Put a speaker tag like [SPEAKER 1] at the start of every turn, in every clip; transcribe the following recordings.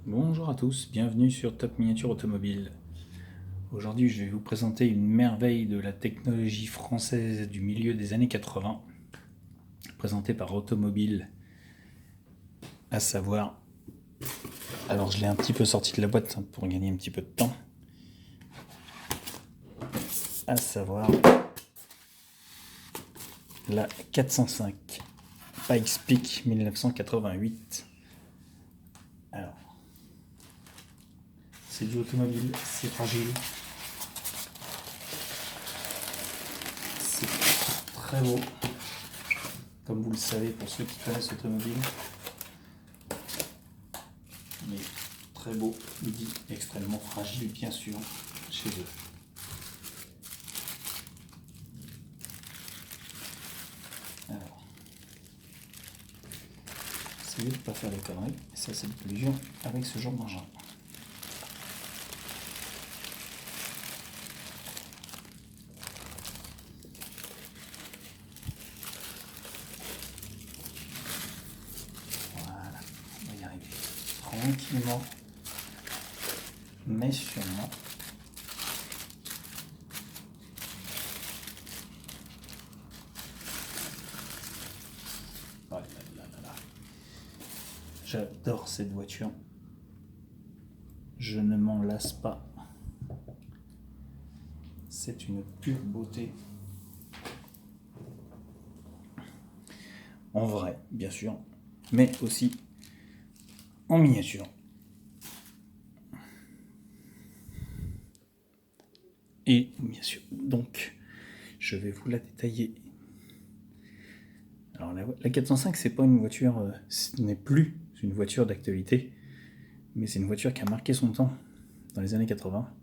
[SPEAKER 1] Bonjour à tous, bienvenue sur Top Miniature Automobile. Aujourd'hui, je vais vous présenter une merveille de la technologie française du milieu des années 80, présentée par Automobile, à savoir... Alors, je l'ai un petit peu sorti de la boîte pour gagner un petit peu de temps. À savoir la 405 Pikes Peak 1988. Alors, c'est du automobile, c'est fragile. C'est très beau, comme vous le savez pour ceux qui connaissent l'automobile. Mais très beau, dit extrêmement fragile bien sûr chez eux. Alors, essayez de ne pas faire des conneries, et ça c'est le plus dur avec ce genre d'engin. Voilà, on va y arriver tranquillement, mais sûrement. Oh là là là là. J'adore cette voiture. Je ne m'en lasse pas. C'est une pure beauté. En vrai, bien sûr, mais aussi en miniature. Et bien sûr, donc, je vais vous la détailler. Alors la 405, c'est pas une voiture, ce n'est plus une voiture d'actualité, mais c'est une voiture qui a marqué son temps dans les années 80.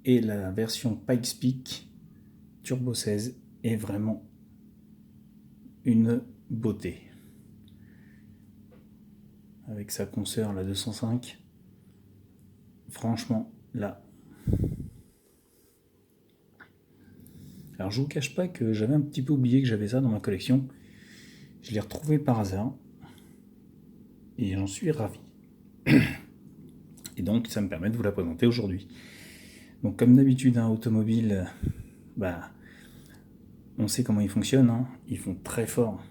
[SPEAKER 1] Et la version Pikes Peak Turbo 16 est vraiment une beauté. Avec sa consoeur, la 205, franchement, là. Alors je vous cache pas que j'avais un petit peu oublié que j'avais ça dans ma collection. Je l'ai retrouvé par hasard. Et j'en suis ravi. Et donc ça me permet de vous la présenter aujourd'hui. Donc comme d'habitude, un automobile, on sait comment ils fonctionnent. Ils font très fort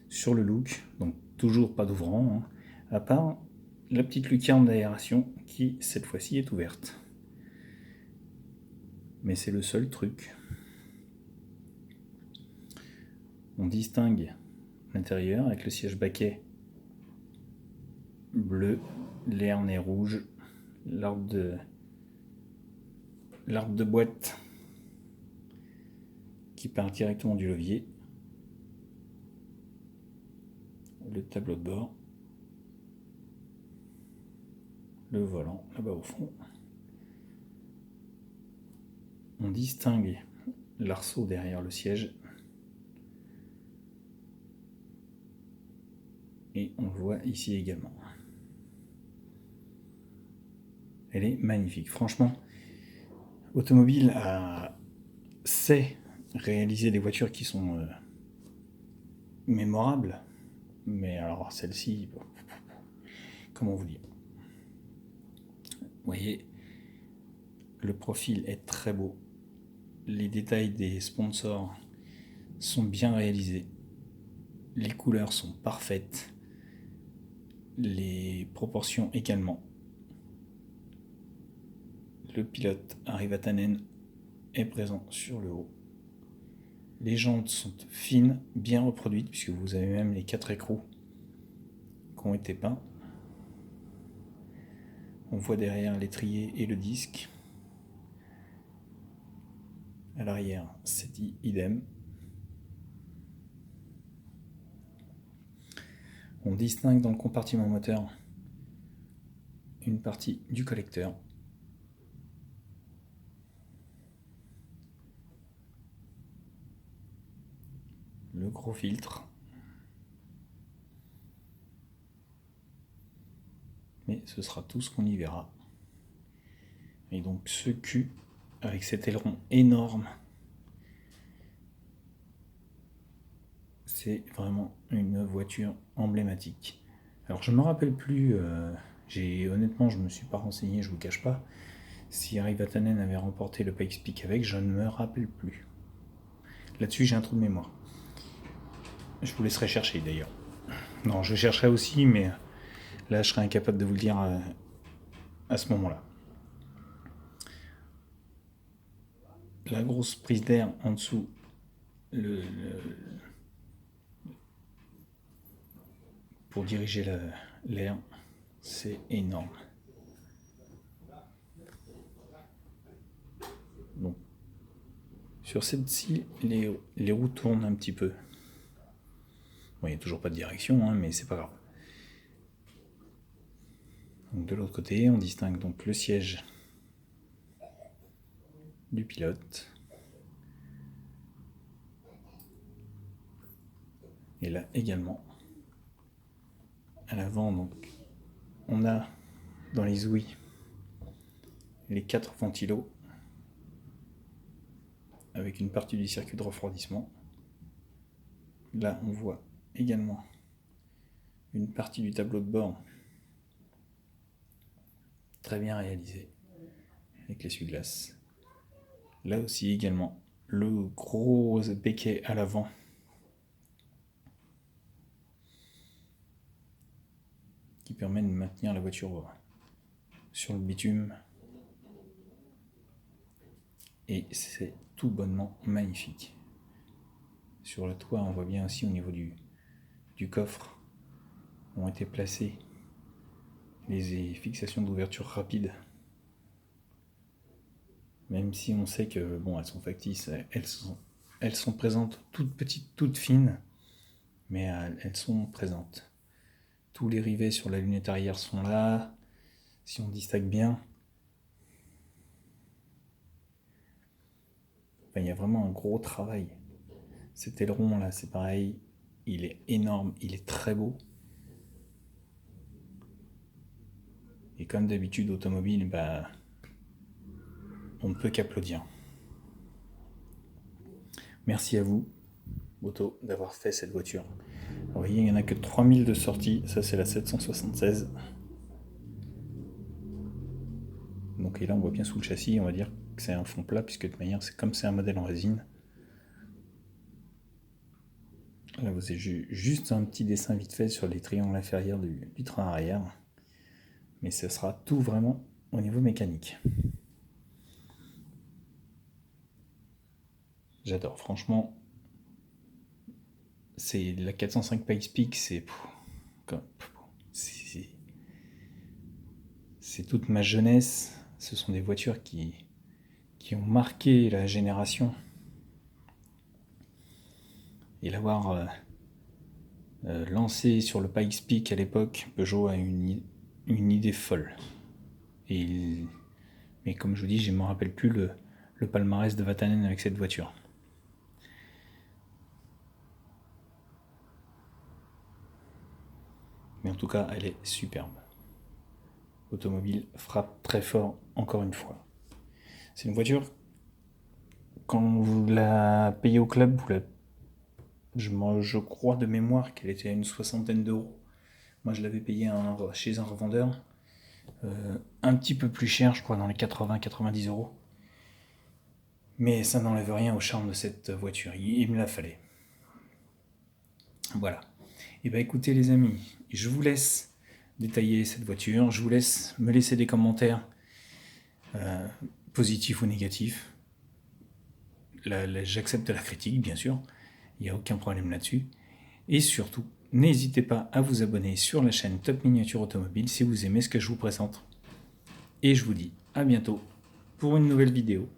[SPEAKER 1] sur le look, donc toujours pas d'ouvrant, à part la petite lucarne d'aération qui cette fois-ci est ouverte. Mais c'est le seul truc. On distingue l'intérieur avec le siège baquet bleu, les harnais rouges, l'arbre de boîte qui part directement du levier, le tableau de bord, le volant là-bas au fond. On distingue l'arceau derrière le siège et on le voit ici également. Elle est magnifique, franchement. Automobile sait réaliser des voitures qui sont mémorables, mais alors celle-ci, comment vous dire? Vous voyez, le profil est très beau, les détails des sponsors sont bien réalisés, les couleurs sont parfaites, les proportions également. Le pilote Harry Vatanen est présent sur le haut. Les jantes sont fines, bien reproduites, puisque vous avez même les 4 écrous qui ont été peints. On voit derrière l'étrier et le disque. À l'arrière, c'est idem. On distingue dans le compartiment moteur une partie du collecteur. Le gros filtre. Mais ce sera tout ce qu'on y verra. Et donc ce cul, avec cet aileron énorme, c'est vraiment une voiture emblématique. Alors je me rappelle plus, honnêtement je me suis pas renseigné, je vous cache pas. Si Harry Vatanen avait remporté le Pikes Peak avec, je ne me rappelle plus. Là-dessus j'ai un trou de mémoire. Je vous laisserai chercher d'ailleurs. Non, je chercherai aussi, mais là je serais incapable de vous le dire à ce moment-là. La grosse prise d'air en dessous, pour diriger l'air, c'est énorme. Donc, sur celle-ci, les roues tournent un petit peu. Bon, il n'y a toujours pas de direction, hein, mais c'est pas grave. Donc, de l'autre côté, on distingue donc le siège du pilote. Et là également, à l'avant, donc, on a dans les ouïes les 4 ventilos avec une partie du circuit de refroidissement. Là, on voit également une partie du tableau de bord très bien réalisé avec l'essuie-glace. Là aussi également le gros béquet à l'avant qui permet de maintenir la voiture sur le bitume, et c'est tout bonnement magnifique. Sur le toit, on voit bien aussi au niveau du coffre ont été placées les fixations d'ouverture rapide. Même si on sait que bon, elles sont factices, elles sont présentes, toutes petites, toutes fines, mais elles sont présentes. Tous les rivets sur la lunette arrière sont là. Si on distingue bien, il y a vraiment un gros travail. Cet aileron là, c'est pareil, il est énorme, il est très beau. Et comme d'habitude automobile, on ne peut qu'applaudir. Merci à vous, Auto, d'avoir fait cette voiture. Alors, vous voyez, il n'y en a que 3000 de sortie, ça c'est la 776. Donc et là on voit bien sous le châssis, on va dire que c'est un fond plat, puisque de toute manière c'est comme c'est un modèle en résine. Là vous avez juste un petit dessin vite fait sur les triangles inférieurs du train arrière. Mais ce sera tout vraiment au niveau mécanique. J'adore, franchement. C'est la 405 Pikes Peak, c'est toute ma jeunesse. Ce sont des voitures qui ont marqué la génération. Et l'avoir lancé sur le Pikes Peak à l'époque, Peugeot a une idée folle. Mais comme je vous dis, je ne me rappelle plus le palmarès de Vatanen avec cette voiture. Mais en tout cas, elle est superbe. Automobile frappe très fort, encore une fois. C'est une voiture, quand vous la payez au club, je crois de mémoire qu'elle était à une 60aine d'euros. Moi, je l'avais payée chez un revendeur, un petit peu plus cher, je crois, dans les 80-90 euros. Mais ça n'enlève rien au charme de cette voiture. Il me la fallait. Voilà. Et écoutez les amis, je vous laisse détailler cette voiture. Je vous laisse me laisser des commentaires positifs ou négatifs. J'accepte la critique, bien sûr. Il n'y a aucun problème là-dessus. Et surtout, n'hésitez pas à vous abonner sur la chaîne Top Miniature Automobile si vous aimez ce que je vous présente. Et je vous dis à bientôt pour une nouvelle vidéo.